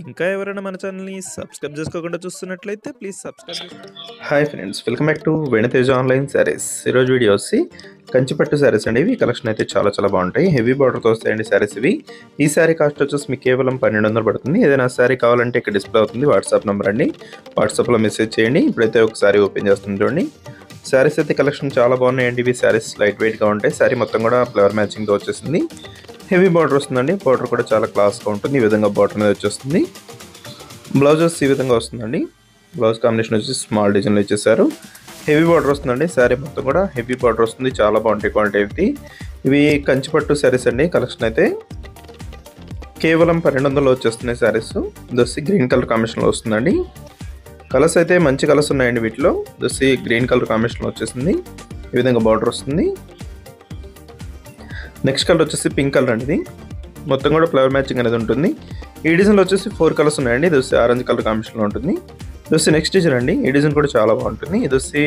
ఇంకా ఎవరైనా మన ఛానల్‌ని సబ్స్క్రైబ్ చేసుకోకుండా చూస్తున్నట్లయితే ప్లీజ్ సబ్స్క్రైబ్ చేసుకోండి. Hi friends, welcome back to Veniteja online sarees. ఈరోజు వీడియో వచ్చి కంచిపట్టు శారీస్ అండి. ఇవి కలెక్షన్ అయితే చాలా బాగుంటాయి. హెవీ బార్డర్తో వస్తాయండి శారీస్ ఇవి. ఈ శారీ కాస్ట్ వచ్చేసి మీకు కేవలం 1200 పడుతుంది. ఏదైనా శారీ కావాలంటే ఇక్కడ డిస్ప్లే అవుతుంది వాట్సాప్ నెంబర్ అండి. వాట్సాప్లో మెసేజ్ చేయండి. ఇప్పుడైతే ఒక శారీ ఓపెన్ చేస్తుంది చూడండి. శారీస్ అయితే కలెక్షన్ చాలా బాగున్నాయండి. ఇవి శారీస్ లైట్ వెయిట్గా ఉంటాయి. శారీ మొత్తం కూడా ఫ్లవర్ మ్యాచింగ్తో వచ్చేసింది. హెవీ బార్డర్ వస్తుందండి. బార్డర్ కూడా చాలా క్లాస్గా ఉంటుంది. ఈ విధంగా బార్డర్ మీద వచ్చేస్తుంది. బ్లౌజెస్ ఈ విధంగా వస్తుందండి. బ్లౌజ్ కాంబినేషన్ వచ్చి స్మాల్ డిజైన్లో ఇచ్చేసారు. హెవీ బార్డర్ వస్తుందండి. శారీ మొత్తం కూడా హెవీ బార్డర్ వస్తుంది. చాలా బాగుంటాయి క్వాలిటీ ఇవి. ఇవి కంచిపట్టు శారీస్ అండి. కలెక్షన్ అయితే కేవలం 1200లో వచ్చేస్తున్నాయి శారీస్. దొస్సి గ్రీన్ కలర్ కాంబినేషన్లో వస్తుందండి. కలర్స్ అయితే మంచి కలర్స్ ఉన్నాయండి వీటిలో. దొస్సి గ్రీన్ కలర్ కాంబినేషన్లో వచ్చేసింది. ఈ విధంగా బార్డర్ వస్తుంది. నెక్స్ట్ కలర్ వచ్చేసి పింక్ కలర్ అండి. ఇది మొత్తం కూడా ఫ్లవర్ మ్యాచింగ్ అనేది ఉంటుంది. ఈ డిజైన్లో వచ్చేసి 4 కలర్స్ ఉన్నాయండి. ఇది వచ్చి ఆరెంజ్ కలర్ కాంబినేషన్లో ఉంటుంది. ఇది వచ్చి నెక్స్ట్ డిజైన్ అండి. ఈ డిజైన్ కూడా చాలా బాగుంటుంది. ఇది వచ్చి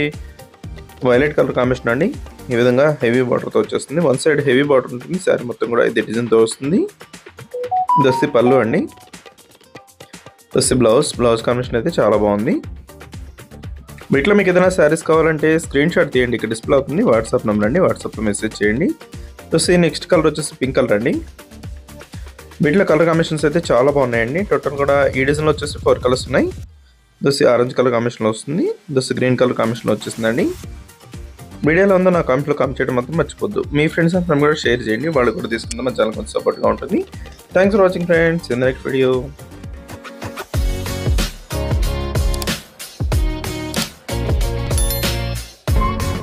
వైలెట్ కలర్ కాంబినేషన్ అండి. ఈ విధంగా హెవీ బార్డర్తో వచ్చేస్తుంది. వన్ సైడ్ హెవీ బార్డర్ ఉంటుంది. శారీ మొత్తం కూడా ఇది డిజైన్తో వస్తుంది. ఇది వచ్చి పళ్ళు అండి. ఇది వచ్చి బ్లౌజ్ కాంబినేషన్ అయితే చాలా బాగుంది. వీటిలో మీకు ఏదైనా శారీస్ కావాలంటే స్క్రీన్ షాట్ తీయండి. ఇక్కడ డిస్ప్లే అవుతుంది వాట్సాప్ నెంబర్ అండి. వాట్సాప్లో మెసేజ్ చేయండి. వచ్చి నెక్స్ట్ కలర్ వచ్చేసి పింక్ కలర్ అండి. వీటిలో కలర్ కాంబినేషన్స్ అయితే చాలా బాగున్నాయండి. టోటల్ కూడా ఈ డిజైన్లో వచ్చేసి 4 కలర్స్ ఉన్నాయి. దోసి ఆరెంజ్ కలర్ కాంబినేషన్లో వస్తుంది. దోసి గ్రీన్ కలర్ కాంబినేషన్లో వచ్చేసిందండి. వీడియోలో ఉందో నా కామెంట్లో కామెంట్ చేయడం మాత్రం మర్చిపోద్దు. మీ ఫ్రెండ్స్ అంతా కూడా షేర్ చేయండి. వాళ్ళు కూడా తీసుకుంటే మన ఛానల్ కొంచెం సపోర్ట్గా ఉంటుంది. Thanks for watching friends. In the next video.